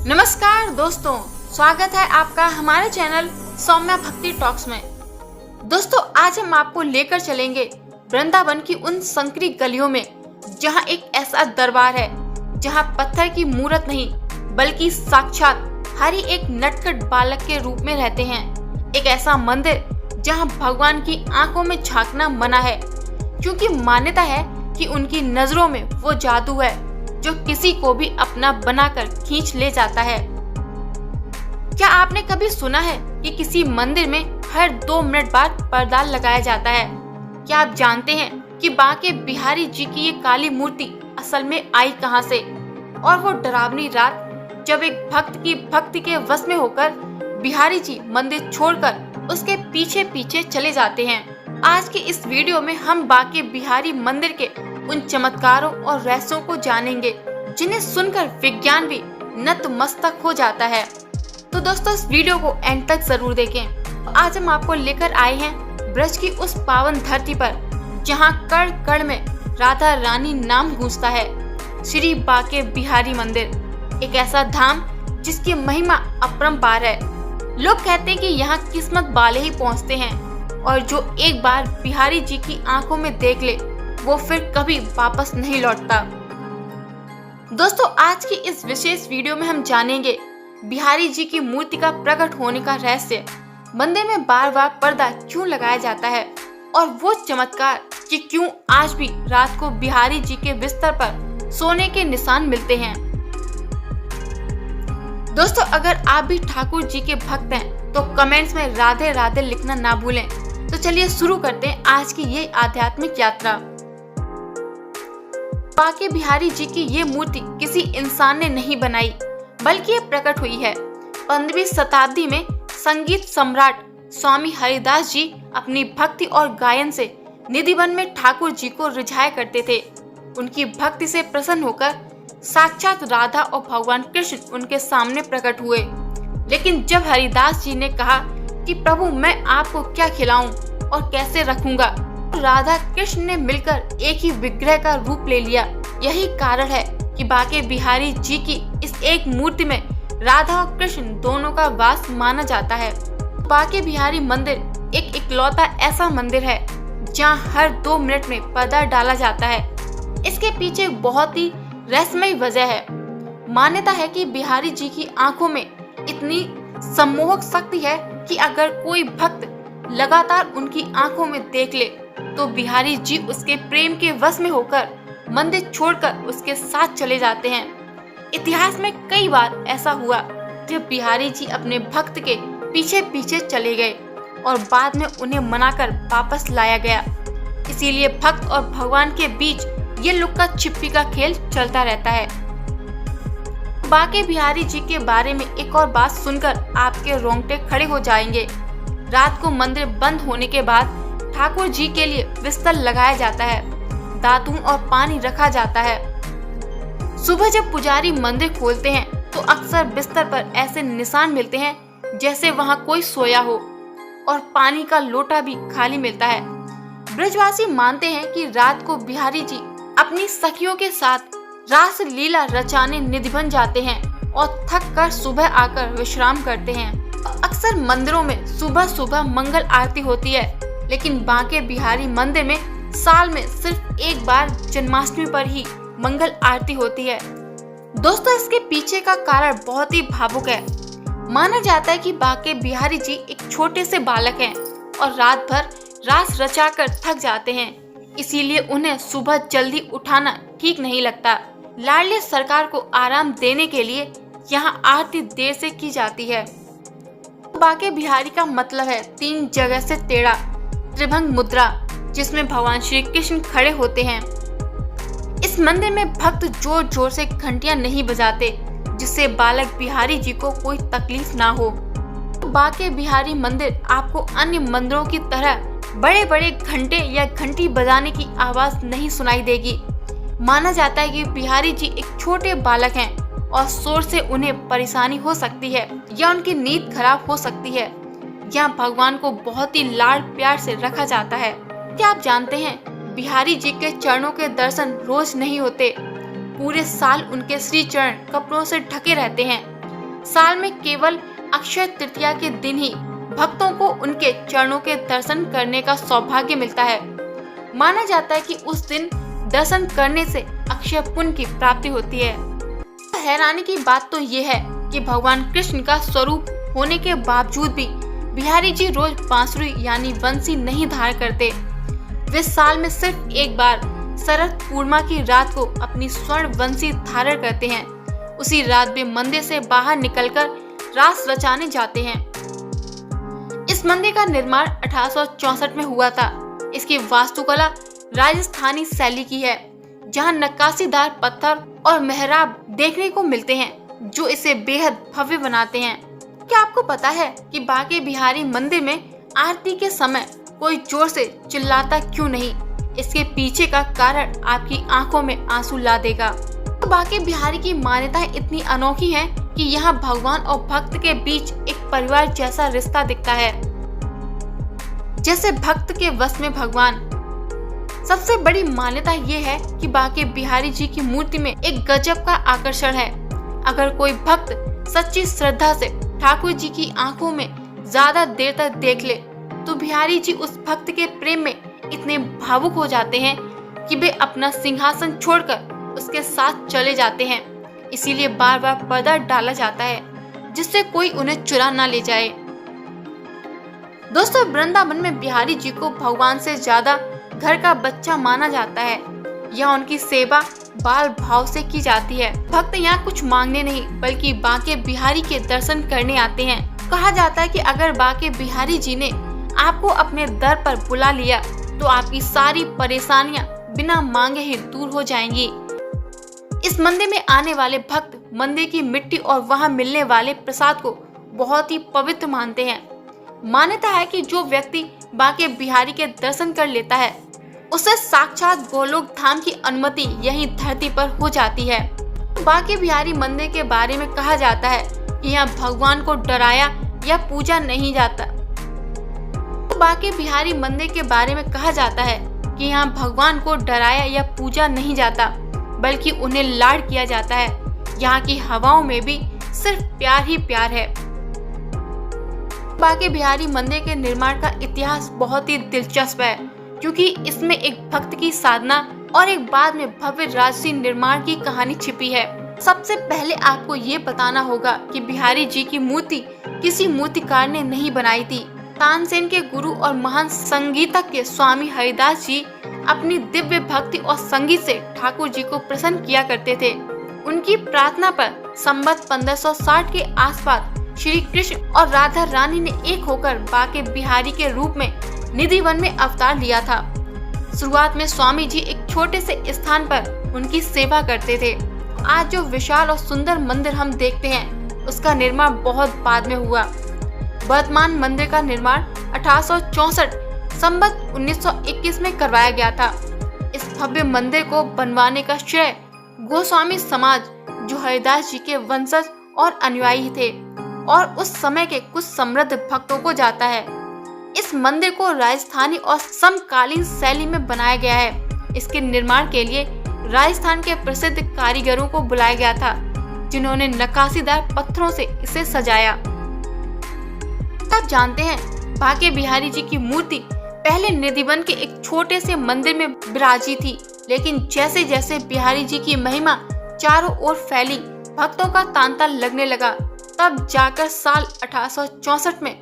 नमस्कार दोस्तों, स्वागत है आपका हमारे चैनल सौम्या भक्ति टॉक्स में। दोस्तों, आज हम आपको लेकर चलेंगे वृंदावन की उन संकरी गलियों में, जहां एक ऐसा दरबार है जहां पत्थर की मूर्त नहीं बल्कि साक्षात हरि एक नटखट बालक के रूप में रहते हैं। एक ऐसा मंदिर जहां भगवान की आंखों में झांकना मना है, क्योंकि मान्यता है कि उनकी नजरों में वो जादू है जो किसी को भी अपना बनाकर खींच ले जाता है। क्या आपने कभी सुना है कि किसी मंदिर में हर 2 मिनट बाद पर्दा लगाया जाता है? क्या आप जानते हैं कि बांके बिहारी जी की ये काली मूर्ति असल में आई कहां से? और वो डरावनी रात जब एक भक्त की भक्ति के वश में होकर बिहारी जी मंदिर छोड़कर उसके पीछे पीछे चले जाते हैं। आज के इस वीडियो में हम बांके बिहारी मंदिर के उन चमत्कारों और रहस्यों को जानेंगे जिन्हें सुनकर विज्ञान भी नतमस्तक हो जाता है। तो दोस्तों, इस वीडियो को एंड तक जरूर देखें। आज हम आपको लेकर आए हैं ब्रज की उस पावन धरती पर जहां कण कण में राधा रानी नाम गूंजता है। श्री बांके बिहारी मंदिर एक ऐसा धाम जिसकी महिमा अपरंपार है। लोग कहते हैं कि यहाँ किस्मत वाले ही पहुँचते हैं और जो एक बार बिहारी जी की आंखों में देख ले वो फिर कभी वापस नहीं लौटता। दोस्तों, आज की इस विशेष वीडियो में हम जानेंगे बिहारी जी की मूर्ति का प्रकट होने का रहस्य, मंदिर में बार बार पर्दा क्यों लगाया जाता है और वो चमत्कार कि क्यों आज भी रात को बिहारी जी के बिस्तर पर सोने के निशान मिलते हैं। दोस्तों, अगर आप भी ठाकुर जी के भक्त हैं तो कमेंट्स में राधे राधे लिखना ना भूलें। तो चलिए शुरू करते हैं आज की ये आध्यात्मिक यात्रा। बांके बिहारी जी की ये मूर्ति किसी इंसान ने नहीं बनाई, बल्कि ये प्रकट हुई है 15वीं शताब्दी में। संगीत सम्राट स्वामी हरिदास जी अपनी भक्ति और गायन से निधिवन में ठाकुर जी को रिझाया करते थे। उनकी भक्ति से प्रसन्न होकर साक्षात राधा और भगवान कृष्ण उनके सामने प्रकट हुए। लेकिन जब हरिदास जी ने कहा कि प्रभु, मैं आपको क्या खिलाऊं और कैसे रखूंगा, राधा कृष्ण ने मिलकर एक ही विग्रह का रूप ले लिया। यही कारण है कि बांके बिहारी जी की इस एक मूर्ति में राधा और कृष्ण दोनों का वास माना जाता है। बांके बिहारी मंदिर एक इकलौता ऐसा मंदिर है जहां हर 2 मिनट में पर्दा डाला जाता है। इसके पीछे बहुत ही रहस्यमय वजह है। मान्यता है कि बिहारी जी की आंखों में इतनी सम्मोहक शक्ति है कि अगर कोई भक्त लगातार उनकी आंखों में देख ले तो बिहारी जी उसके प्रेम के वश में होकर मंदिर छोड़कर उसके साथ चले जाते हैं। इतिहास में कई बार ऐसा हुआ जब बिहारी जी अपने भक्त के पीछे पीछे चले गए और बाद में उन्हें मनाकर वापस लाया गया। इसीलिए भक्त और भगवान के बीच ये लुक्का छिपी का खेल चलता रहता है। बांके बिहारी जी के बारे में एक और बात सुनकर आपके रोंगटे खड़े हो जाएंगे। रात को मंदिर बंद होने के बाद ठाकुर जी के लिए बिस्तर लगाया जाता है, दातून और पानी रखा जाता है। सुबह जब पुजारी मंदिर खोलते हैं तो अक्सर बिस्तर पर ऐसे निशान मिलते हैं जैसे वहां कोई सोया हो, और पानी का लोटा भी खाली मिलता है। ब्रजवासी मानते हैं कि रात को बिहारी जी अपनी सखियों के साथ रास लीला रचाने निधिवन जाते हैं और थक कर सुबह आकर विश्राम करते हैं। अक्सर मंदिरों में सुबह सुबह मंगल आरती होती है, लेकिन बांके बिहारी मंदिर में साल में सिर्फ एक बार जन्माष्टमी पर ही मंगल आरती होती है। दोस्तों, इसके पीछे का कारण बहुत ही भावुक है। माना जाता है कि बांके बिहारी जी एक छोटे से बालक हैं और रात भर रास रचाकर थक जाते हैं, इसीलिए उन्हें सुबह जल्दी उठाना ठीक नहीं लगता। लाडले सरकार को आराम देने के लिए यहाँ आरती देर से की जाती है। बांके बिहारी का मतलब है 3 जगह से टेढ़ा त्रिभंग मुद्रा, जिसमें भगवान श्री कृष्ण खड़े होते हैं। इस मंदिर में भक्त जोर जोर से घंटियां नहीं बजाते, जिससे बालक बिहारी जी को कोई तकलीफ ना हो। बांके बिहारी मंदिर आपको अन्य मंदिरों की तरह बड़े बड़े घंटे या घंटी बजाने की आवाज नहीं सुनाई देगी। माना जाता है कि बिहारी जी एक छोटे बालक हैं और शोर से उन्हें परेशानी हो सकती है या उनकी नींद खराब हो सकती है। यहाँ भगवान को बहुत ही लाड़ प्यार से रखा जाता है। क्या आप जानते हैं बिहारी जी के चरणों के दर्शन रोज नहीं होते। पूरे साल उनके श्री चरण कपड़ों से ढके रहते हैं। साल में केवल अक्षय तृतीया के दिन ही भक्तों को उनके चरणों के दर्शन करने का सौभाग्य मिलता है। माना जाता है कि उस दिन दर्शन करने से अक्षय पुण्य की प्राप्ति होती है। हैरानी की बात तो ये है कि भगवान कृष्ण का स्वरूप होने के बावजूद भी बिहारी जी रोज बांसुरी यानी बंसी नहीं धारण करते। वे साल में सिर्फ एक बार शरद पूर्णिमा की रात को अपनी स्वर्ण बंसी धारण करते हैं। उसी रात वे मंदिर से बाहर निकलकर रास रचाने जाते हैं। इस मंदिर का निर्माण 1864 में हुआ था। इसकी वास्तुकला राजस्थानी शैली की है, जहां नक्काशीदार पत्थर और मेहराब देखने को मिलते हैं, जो इसे बेहद भव्य बनाते हैं। क्या आपको पता है कि बांके बिहारी मंदिर में आरती के समय कोई जोर से चिल्लाता क्यों नहीं? इसके पीछे का कारण आपकी आंखों में आंसू ला देगा। तो बांके बिहारी की मान्यताएं इतनी अनोखी हैं कि यहाँ भगवान और भक्त के बीच एक परिवार जैसा रिश्ता दिखता है, जैसे भक्त के वश में भगवान। सबसे बड़ी मान्यता ये है कि बांके बिहारी जी की मूर्ति में एक गजब का आकर्षण है। अगर कोई भक्त सच्ची श्रद्धा से ठाकुर जी की आंखों में ज्यादा देर तक देख ले, तो बिहारी जी उस भक्त के प्रेम में इतने भावुक हो जाते हैं कि वे अपना सिंहासन छोड़कर उसके साथ चले जाते हैं। इसीलिए बार बार पर्दा डाला जाता है, जिससे कोई उन्हें चुरा ना ले जाए। दोस्तों, वृंदावन में बिहारी जी को भगवान से ज्यादा घर का बच्चा माना जाता है। यहाँ उनकी सेवा बाल भाव से की जाती है। भक्त यहाँ कुछ मांगने नहीं, बल्कि बांके बिहारी के दर्शन करने आते हैं। कहा जाता है कि अगर बांके बिहारी जी ने आपको अपने दर पर बुला लिया, तो आपकी सारी परेशानियां बिना मांगे ही दूर हो जाएंगी। इस मंदिर में आने वाले भक्त मंदिर की मिट्टी और वहां मिलने वाले प्रसाद को बहुत ही पवित्र मानते हैं। मान्यता है कि जो व्यक्ति बांके बिहारी के दर्शन कर लेता है, उसे साक्षात गोलोक धाम की अनुमति यही धरती पर हो जाती है। बांके बिहारी मंदिर के बारे में कहा जाता है कि यहाँ भगवान को डराया या पूजा नहीं जाता। बांके बिहारी मंदिर के बारे में कहा जाता है कि यहाँ भगवान को डराया या पूजा नहीं जाता, बल्कि उन्हें लाड किया जाता है। यहाँ की हवाओं में भी सिर्फ प्यार ही प्यार है। बांके बिहारी मंदिर के निर्माण का इतिहास बहुत ही दिलचस्प है, क्योंकि इसमें एक भक्त की साधना और एक बाद में भव्य राजसी निर्माण की कहानी छिपी है। सबसे पहले आपको ये बताना होगा कि बिहारी जी की मूर्ति किसी मूर्तिकार ने नहीं बनाई थी। तानसेन के गुरु और महान संगीतज्ञ स्वामी हरिदास जी अपनी दिव्य भक्ति और संगीत से ठाकुर जी को प्रसन्न किया करते थे। उनकी प्रार्थना पर संवत 1560 के आसपास श्री कृष्ण और राधा रानी ने एक होकर बांके बिहारी के रूप में निधिवन में अवतार लिया था। शुरुआत में स्वामी जी एक छोटे से स्थान पर उनकी सेवा करते थे। आज जो विशाल और सुंदर मंदिर हम देखते हैं, उसका निर्माण बहुत बाद में हुआ। वर्तमान मंदिर का निर्माण 1864 संवत 1921 में करवाया गया था। इस भव्य मंदिर को बनवाने का श्रेय गोस्वामी समाज, जो हरिदास जी के वंशज और अनुयायी थे, और उस समय के कुछ समृद्ध भक्तों को जाता है। इस मंदिर को राजस्थानी और समकालीन शैली में बनाया गया है। इसके निर्माण के लिए राजस्थान के प्रसिद्ध कारीगरों को बुलाया गया था, जिन्होंने नक्काशीदार पत्थरों से इसे सजाया। आप जानते हैं, बांके बिहारी जी की मूर्ति पहले निधिवन के एक छोटे से मंदिर में विराजी थी, लेकिन जैसे जैसे बिहारी जी की महिमा चारों ओर फैली, भक्तों का तांता लगने लगा। तब जाकर साल 1864 में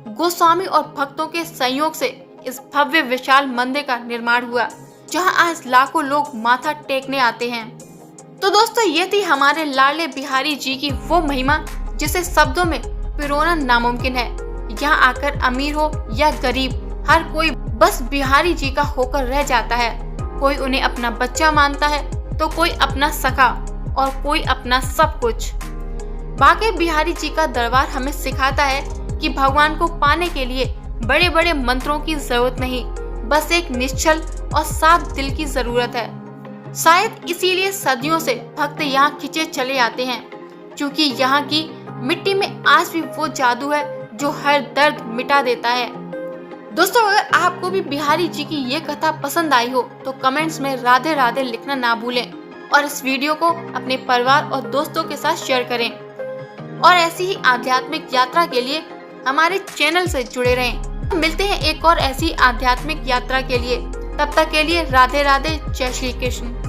गोस्वामी और भक्तों के सहयोग से इस भव्य विशाल मंदिर का निर्माण हुआ, जहां आज लाखों लोग माथा टेकने आते हैं। तो दोस्तों, ये थी हमारे लाडले बिहारी जी की वो महिमा जिसे शब्दों में पिरोना नामुमकिन है। यहाँ आकर अमीर हो या गरीब, हर कोई बस बिहारी जी का होकर रह जाता है। कोई उन्हें अपना बच्चा मानता है, तो कोई अपना सखा और कोई अपना सब कुछ। बांके बिहारी जी का दरबार हमें सिखाता है कि भगवान को पाने के लिए बड़े बड़े मंत्रों की जरूरत नहीं, बस एक निश्चल और साफ दिल की जरूरत है। शायद इसीलिए सदियों से भक्त यहाँ खिंचे चले आते हैं, क्योंकि यहाँ की मिट्टी में आज भी वो जादू है जो हर दर्द मिटा देता है। दोस्तों, अगर आपको भी बिहारी जी की ये कथा पसंद आई हो, तो कमेंट्स में राधे राधे लिखना ना भूलें और इस वीडियो को अपने परिवार और दोस्तों के साथ शेयर करें। और ऐसी ही आध्यात्मिक यात्रा के लिए हमारे चैनल से जुड़े रहें। मिलते हैं एक और ऐसी आध्यात्मिक यात्रा के लिए। तब तक के लिए राधे राधे, जय श्री कृष्ण।